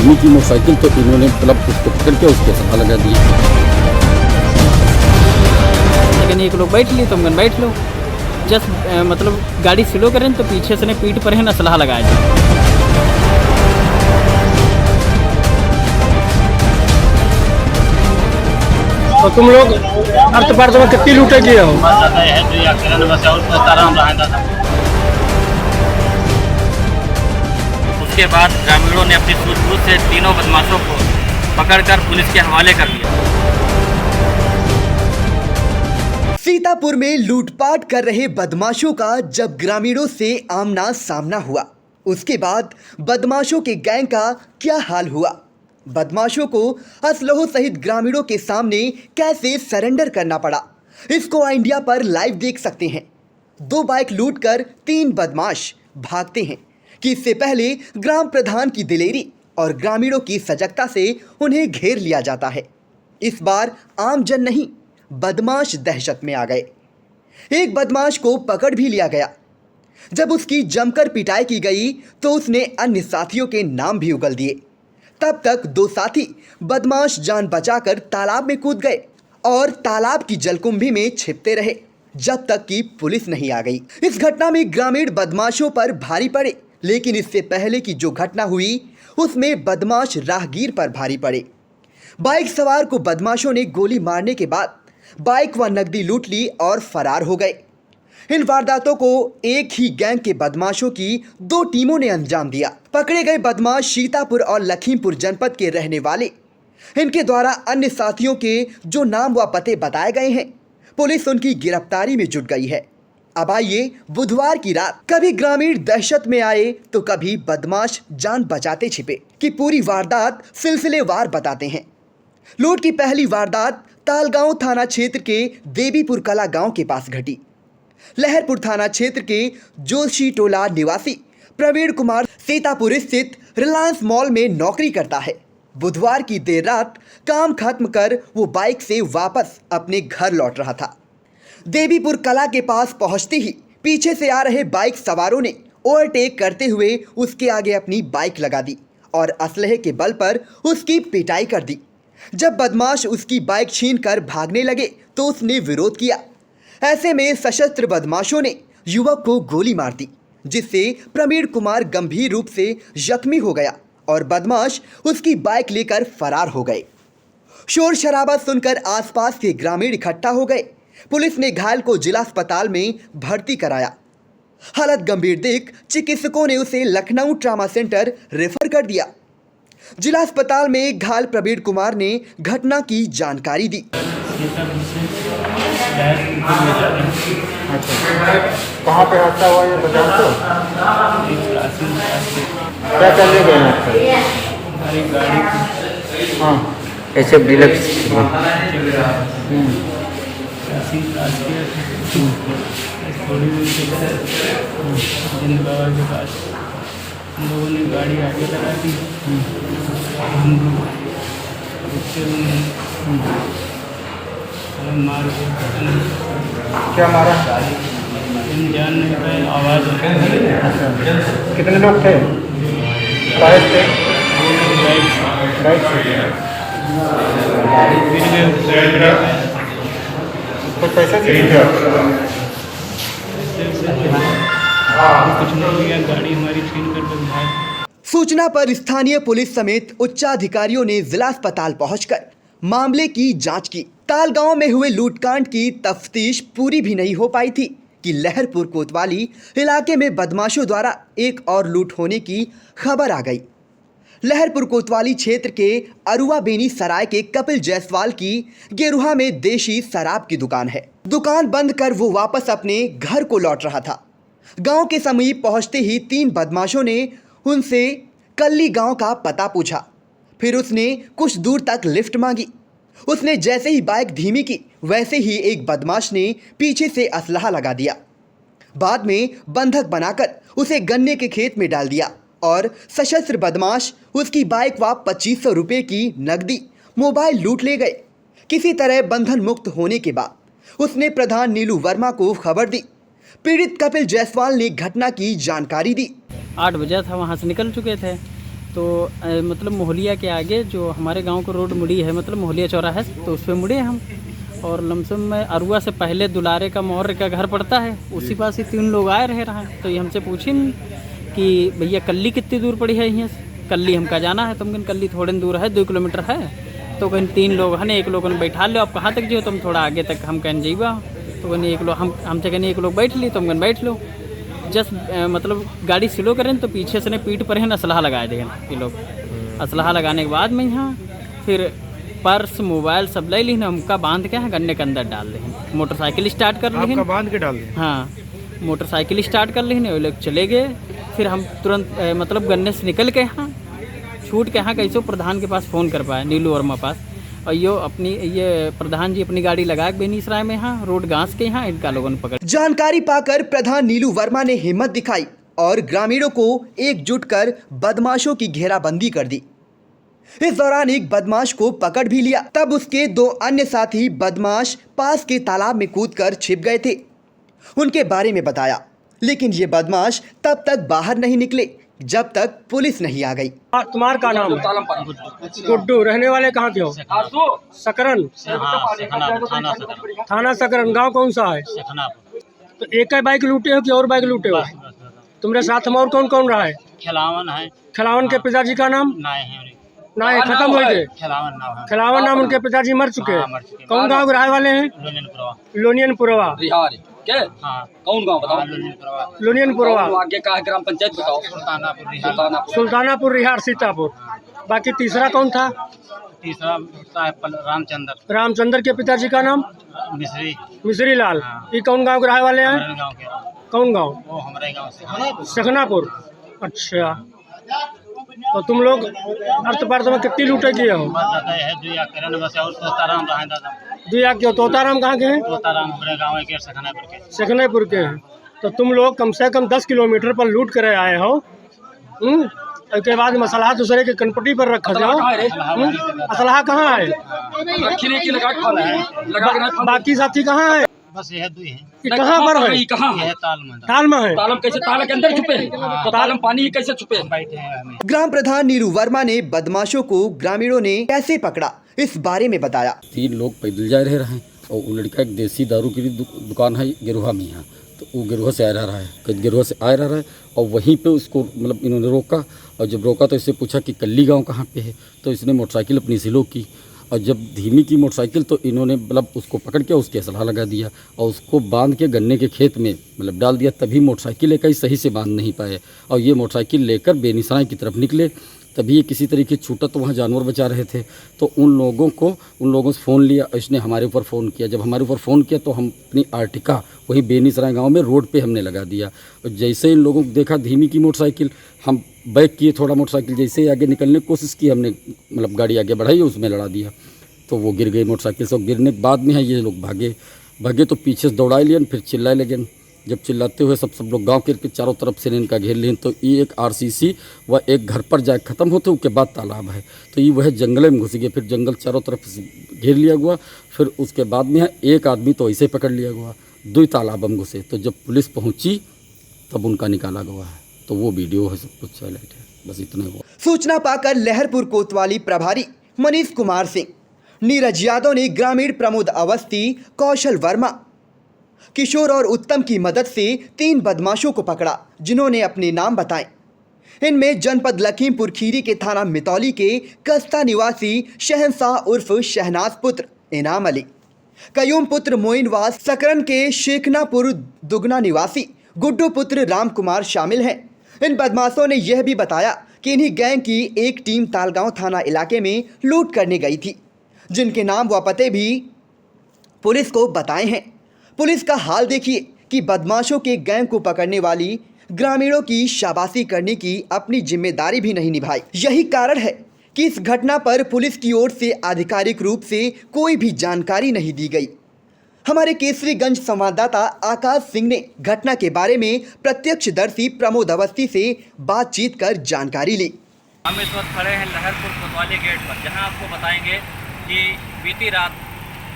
आदमी की मोटरसाइकिल तो इन्होंने मतलब उसको पकड़ के उसके सभा लगा दिया। लेकिन एक लोग बैठ लिए तो हम बैठ लो जस्ट मतलब गाड़ी स्लो करें तो पीछे से ने पीठ पर है ना असलहा लगाया जाए। तो तुम लोग अर्थ पार्थ में कितनी लूटे किए हो? उसके बाद ग्रामीणों ने अपनी सूझबूझ से तीनों बदमाशों को पकड़कर पुलिस के हवाले कर दिया। सीतापुर में लूटपाट कर रहे बदमाशों का जब ग्रामीणों से आमना सामना हुआ, उसके बाद बदमाशों के गैंग का क्या हाल हुआ, बदमाशों को असलहों सहित ग्रामीणों के सामने कैसे सरेंडर करना पड़ा, इसको इंडिया पर लाइव देख सकते हैं। 2 बाइक लूटकर 3 बदमाश भागते हैं कि इससे पहले ग्राम प्रधान की दिलेरी और ग्रामीणों की सजगता से उन्हें घेर लिया जाता है। इस बार आम जन नहीं, बदमाश दहशत में आ गए। एक बदमाश को पकड़ भी लिया गया। जब उसकी जमकर पिटाई की गई तो उसने अन्य साथियों के नाम भी उगल दिए। तब तक 2 साथी बदमाश जान बचाकर तालाब में कूद गए और तालाब की जलकुंभी में छिपते रहे जब तक कि पुलिस नहीं आ गई। इस घटना में ग्रामीण बदमाशों पर भारी पड़े, लेकिन इससे पहले की जो घटना हुई उसमें बदमाश राहगीर पर भारी पड़े। बाइक सवार को बदमाशों ने गोली मारने के बाद बाइक व नकदी लूट ली और फरार हो गए। इन वारदातों को एक ही गैंग के बदमाशों की 2 टीमों ने अंजाम दिया। पकड़े गए बदमाश सीतापुर और लखीमपुर जनपद के रहने वाले। इनके द्वारा अन्य साथियों के जो नाम व पते बताए गए हैं, पुलिस उनकी गिरफ्तारी में जुट गई है। अब आइए बुधवार की रात कभी ग्रामीण दहशत में आए तो कभी बदमाश जान बचाते छिपे कि पूरी वारदात सिलसिलेवार बताते हैं। लूट की पहली वारदात तालगांव थाना क्षेत्र के देवीपुर कला गांव के पास घटी। लहरपुर थाना क्षेत्र के जोशी टोला निवासी प्रवीण कुमार सीतापुर स्थित रिलायंस मॉल में नौकरी करता है। बुधवार की देर रात काम खत्म कर वो बाइक से वापस अपने घर लौट रहा था। देवीपुर कला के पास पहुंचते ही पीछे से आ रहे बाइक सवारों ने ओवरटेक करते हुए उसके आगे अपनी बाइक लगा दी और असलहे के बल पर उसकी पिटाई कर दी। जब बदमाश उसकी बाइक छीनकर भागने लगे तो उसने विरोध किया। ऐसे में सशस्त्र बदमाशों ने युवक को गोली मार दी, जिससे प्रवीण कुमार गंभीर रूप से जख्मी हो गया और बदमाश उसकी बाइक लेकर फरार हो गए। शोर शराबा सुनकर आसपास के ग्रामीण इकट्ठा हो गए। पुलिस ने घायल को जिला अस्पताल में भर्ती कराया। हालत गंभीर देख चिकित्सकों ने उसे लखनऊ ट्रामा सेंटर रेफर कर दिया। जिला अस्पताल में घायल प्रवीण कुमार ने घटना की जानकारी दी। कहाँ पे हादसा हुआ ये बता दो। क्या करने गए हैं? हाँ, एचएफ डिलक्स थोड़ी दूर से जिन बाबा के पास हम लोगों ने गाड़ी आगे लगा दी। हम लोग रुकते हुए मार के क्या मारा? हम जान नहीं पाए, आवाज़ कितने लोग थे? बाइक थे? बाइक तो पैसा कुछ नहीं किया, गाड़ी हमारी छीन कर बस भाग। सूचना पर स्थानीय पुलिस समेत उच्चाधिकारियों ने जिला अस्पताल पहुंचकर मामले की जांच की। तालगांव में हुए लूटकांड की तफ्तीश पूरी भी नहीं हो पाई थी कि लहरपुर कोतवाली इलाके में बदमाशों द्वारा एक और लूट होने की खबर आ गई। लहरपुर कोतवाली क्षेत्र के अरुआ बेनी सराय के कपिल जायसवाल की गेरुहा में देशी शराब की दुकान है। दुकान बंद कर वो वापस अपने घर को लौट रहा था। गांव के समीप पहुंचते ही 3 बदमाशों ने उनसे कल्ली गांव का पता पूछा। फिर उसने कुछ दूर तक लिफ्ट मांगी। उसने जैसे ही बाइक धीमी की, वैसे ही एक बदमाश ने पीछे से असलहा लगा दिया। बाद में बंधक बनाकर उसे गन्ने के खेत में डाल दिया और सशस्त्र बदमाश उसकी बाइक व 2500 रुपये की नकदी मोबाइल लूट ले गए। किसी तरह बंधन मुक्त होने के बाद उसने प्रधान नीलू वर्मा को खबर दी। पीड़ित कपिल जायसवाल ने घटना की जानकारी दी। 8 बजे था, वहाँ से निकल चुके थे तो मतलब मोहलिया के आगे जो हमारे गांव को रोड मुड़ी है, मतलब मोहलिया चौराहा है, तो उस पर मुड़े हम। और लमसम में अरुआ से पहले दुलारे का मौर्य का घर पड़ता है, उसी पास ही 3 लोग आए रहे हैं। तो ये हमसे पूछें कि भैया कल्ली कितनी दूर पड़ी है यहाँ से? कल्ली हमका जाना है। तो हम कल्ली थोड़े दूर है, 2 किलोमीटर है। तो कहीं 3 लोग हैं, एक लोगों ने बैठा लो, आप कहाँ तक जियो? तुम थोड़ा आगे तक हम कहीं जाइबा। तो कहीं एक लोग हमसे कहीं एक लोग बैठ ली, तो हम कहीं बैठ लो। जस्ट मतलब गाड़ी स्लो करें तो पीछे से ने पीठ पर है असलहा लगाए दें ये लोग। असलहा लगाने के बाद में यहाँ फिर पर्स मोबाइल सब ले ली, हमका बांध के गन्ने के अंदर डाल दें। मोटरसाइकिल स्टार्ट कर ली, बांध के डाल दें। हाँ, मोटरसाइकिल स्टार्ट कर ली, वो लोग चले गए। फिर हम तुरंत मतलब गन्ने से निकल के यहाँ छूट के यहाँ कैसे प्रधान के पास फ़ोन कर पाए, नीलू वर्मा पास। और ये प्रधान जी अपनी गाड़ी लगा के बेनीसराय में यहाँ रोड घास के यहाँ इनका लोगों ने पकड़। जानकारी पाकर प्रधान नीलू वर्मा ने हिम्मत दिखाई और ग्रामीणों को एकजुट कर बदमाशों की घेराबंदी कर दी। इस दौरान एक बदमाश को पकड़ भी लिया। तब उसके 2 अन्य साथी बदमाश पास के तालाब में कूदकर छिप गए थे। उनके बारे में बताया, लेकिन ये बदमाश तब तक बाहर नहीं निकले जब तक पुलिस नहीं आ गई। तुम्हारा का नाम है? गुड्डू। रहने वाले कहाँ के हो? सकरन। थाना सकरन। गांव कौन सा है? तो एक ही बाइक लूटे हो कि और बाइक लूटे हो? तुम्हारे साथ में और कौन कौन रहा है? खिलावन है। खिलावन के पिताजी का नाम? ना है, खत्म हो गए। खिलावन नाम उनके पिताजी मर चुके हैं। कौन गाँव के रहने वाले हैं? लोनियनपुरवा। कौन गाँव बताओ? लोनियनपुरवा। आगे का ग्राम पंचायत बताओ? सुल्तानापुर रिहार सीतापुर। बाकी तीसरा कौन था? तीसरा रामचंद्र। रामचंद्र के पिताजी का नाम? मिश्री लाल। ये कौन गांव के रहने वाले हैं? कौन गांव? वो हमारे गांव से सखनापुर। अच्छा, तो तुम लोग अर्थ पार्थ में कितनी लूटे किए हो? 2 आग के। तोताराम कहाँ के हैं? तोताराम हमारे गाँव के सखनापुर के। सखनेपुर के हैं। तो तुम लोग कम से कम 10 किलोमीटर पर लूट कर आए हो। उसके बाद मसला दूसरे के कनपट्टी पर रखा जाओ। असलहा कहाँ है? बाकी साथी कहाँ है? बस यह 2 है। कहाँ पर है? कहाँ है? ताल में है। तालम कैसे? ताल के अंदर छुपे हैं तो तालम पानी कैसे छुपे? बैठे हैं हमें। ग्राम प्रधान नीलू वर्मा ने बदमाशों को ग्रामीणों ने कैसे पकड़ा इस बारे में बताया। 3 लोग पैदल जा रहे हैं और वो लड़का एक देसी दारू की दुकान है गिरोहा में यहाँ, तो वो गिरोह से आ रहा है, गिरोह से आ रहा है और वहीं पे उसको मतलब इन्होंने रोका। और जब रोका तो इससे पूछा कि कल्ली गांव कहाँ पे है, तो इसने मोटरसाइकिल अपनी स्लो की और जब धीमी की मोटरसाइकिल तो इन्होंने मतलब उसको पकड़ के उसके असलहा लगा दिया और उसको बांध के गन्ने के खेत में मतलब डाल दिया। तभी मोटरसाइकिल लेकर सही से बांध नहीं पाए और ये मोटरसाइकिल लेकर बेनीसराय की तरफ निकले। तभी ये किसी तरीके छूटा तो वहाँ जानवर बचा रहे थे, तो उन लोगों से फ़ोन लिया। इसने हमारे ऊपर फ़ोन किया। जब हमारे ऊपर फ़ोन किया तो हम अपनी आर्टिका वही बेनीसराय गांव में रोड पे हमने लगा दिया। और जैसे इन लोगों को देखा धीमी की मोटरसाइकिल, हम बैक किए थोड़ा मोटरसाइकिल, जैसे ही आगे निकलने की कोशिश की हमने मतलब गाड़ी आगे बढ़ाई, उसमें लड़ा दिया तो वो गिर गई मोटरसाइकिल से। गिरने के बाद में है ये लोग भागे तो पीछे से दौड़ाए लिए, फिर चिल्लाए लगे। जब चिल्लाते हुए सब लोग गांव के चारों तरफ से इनका घेर लिए, तो ये एक आरसीसी व एक घर पर जाए ख़त्म होते उसके बाद तालाब है, तो ये वह जंगल में घुस गए। फिर जंगल चारों तरफ से घेर लिया हुआ। फिर उसके बाद में एक आदमी तो ऐसे पकड़ लिया हुआ, 2 तालाब हम घुसे। तो जब पुलिस पहुंची तब उनका निकाला गया है, तो वो वीडियो है, सब कुछ हाईलाइट है, बस इतना हुआ। सूचना पाकर लहरपुर कोतवाली प्रभारी मनीष कुमार सिंह, नीरज यादव ने ग्रामीण प्रमोद अवस्थी, कौशल वर्मा, किशोर और उत्तम की मदद से 3 बदमाशों को पकड़ा, जिन्होंने अपने नाम बताए। इनमें जनपद लखीमपुर खीरी के थाना मितौली के कस्ता निवासी शहनशाह उर्फ शहनाज पुत्र इनाम अली, कयूम पुत्र मोइनवास, सकरन के शेखनापुर दुगना निवासी गुड्डू पुत्र राम कुमार शामिल हैं। इन बदमाशों ने यह भी बताया कि इन्हीं गैंग की एक टीम तालगांव थाना इलाके में लूट करने गई थी, जिनके नाम व पते भी पुलिस को बताए हैं। पुलिस का हाल देखिए कि बदमाशों के गैंग को पकड़ने वाली ग्रामीणों की शाबाशी करने की अपनी जिम्मेदारी भी नहीं निभाई। यही कारण है कि इस घटना पर पुलिस की ओर से आधिकारिक रूप से कोई भी जानकारी नहीं दी गई। हमारे केसरीगंज संवाददाता आकाश सिंह ने घटना के बारे में प्रत्यक्षदर्शी प्रमोद अवस्थी से बातचीत कर जानकारी ली। हम इस वक्त खड़े हैं लहरपुर कोतवाली गेट पर, जहां आपको बताएंगे कि बीती रात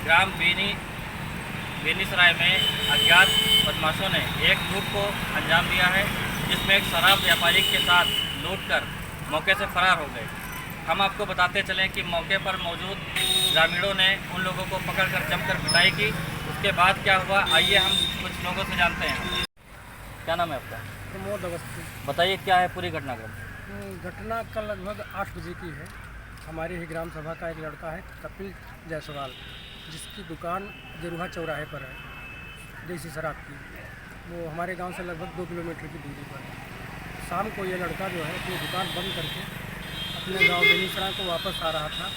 ग्राम बेनीसराय में अज्ञात बदमाशों ने एक लूट को अंजाम दिया है, जिसमें एक शराब व्यापारी के साथ लूट कर मौके से फरार हो गए। हम आपको बताते चलें कि मौके पर मौजूद ग्रामीणों ने उन लोगों को पकड़कर जमकर पिटाई की। उसके बाद क्या हुआ, आइए हम कुछ लोगों से जानते हैं। क्या नाम है आपका? प्रमोद अवस्थी। बताइए क्या है पूरी घटनाक्रम। घटना कल लगभग 8 बजे की है। हमारे ही ग्राम सभा का एक लड़का है कपिल जायसवाल, जिसकी दुकान गेरुहा चौराहे पर है देसी शराब की। वो हमारे गांव से लगभग 2 किलोमीटर की दूरी पर है। शाम को ये लड़का जो है अपनी दुकान बंद करके अपने गांव बेनीसरा को वापस आ रहा था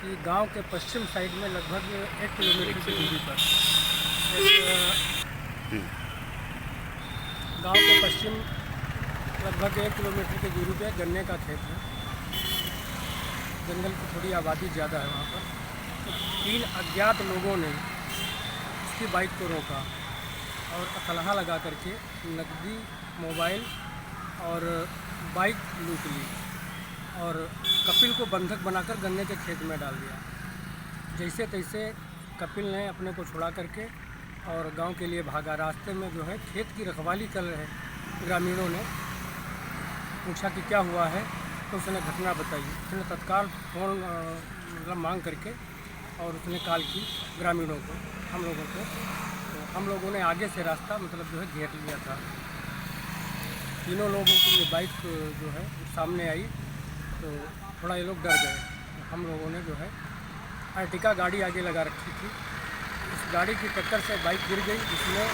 कि गांव के पश्चिम साइड में लगभग 1 किलोमीटर की दूरी पर गांव के पश्चिम लगभग 1 किलोमीटर की दूरी पे गन्ने का खेत है। जंगल की थोड़ी आबादी ज़्यादा है वहाँ पर। तो 3 अज्ञात लोगों ने उसकी बाइक को रोका और असलहा लगा करके नकदी, मोबाइल और बाइक लूट ली और कपिल को बंधक बनाकर गन्ने के खेत में डाल दिया। जैसे तैसे कपिल ने अपने को छुड़ा करके और गांव के लिए भागा। रास्ते में जो है खेत की रखवाली कर रहे ग्रामीणों ने पूछा कि क्या हुआ है, तो उसने घटना बताई। उसने तत्काल फ़ोन मतलब मांग करके और उसने कॉल की ग्रामीणों को, हम लोगों को। तो हम लोगों ने आगे से रास्ता मतलब जो है घेर लिया था। तीनों लोगों की ये बाइक जो है सामने आई तो थोड़ा ये लोग डर गए। तो हम लोगों ने जो है अर्टिका गाड़ी आगे लगा रखी थी। इस गाड़ी की टक्कर से बाइक गिर गई, जिसमें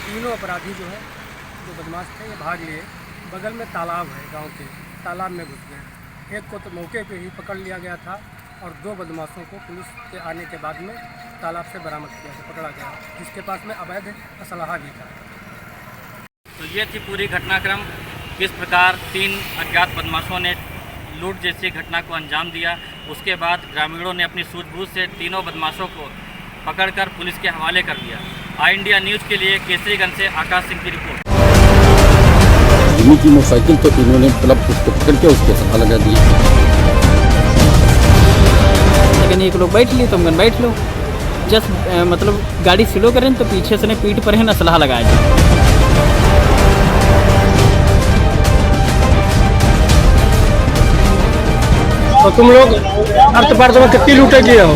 तीनों अपराधी जो है जो बदमाश थे ये भाग लिए। बगल में तालाब है गांव के, तालाब में घुस गए। एक को तो मौके पे ही पकड़ लिया गया था और 2 बदमाशों को पुलिस के आने के बाद में तालाब से बरामद किया गया, पकड़ा गया, जिसके पास में अवैध असलहा भी था। तो ये थी पूरी घटनाक्रम, किस प्रकार 3 अज्ञात बदमाशों ने लूट जैसी घटना को अंजाम दिया। उसके बाद ग्रामीणों ने अपनी सूझबूझ से तीनों बदमाशों को पकड़कर पुलिस के हवाले कर दिया। आई इंडिया न्यूज़ के लिए केसरीगंज से आकाश सिंह की रिपोर्ट। जिमी की मोटरसाइकिल तो इन्होंने मतलब उसको पकड़ के उसके सभा लगा दी। लेकिन एक लोग बैठ लिए तो हम बैठ लो। जस्ट मतलब गाड़ी स्लो करें तो पीछे से ने पीठ पर ही असलहा लगाया जाए। तो तुम लोग अर्थ पार्थ में कितनी लूटे किए हो?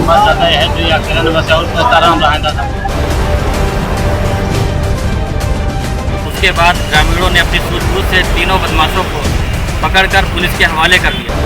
उसके बाद ग्रामीणों ने अपनी सूझबूझ से तीनों बदमाशों को पकड़कर पुलिस के हवाले कर दिया।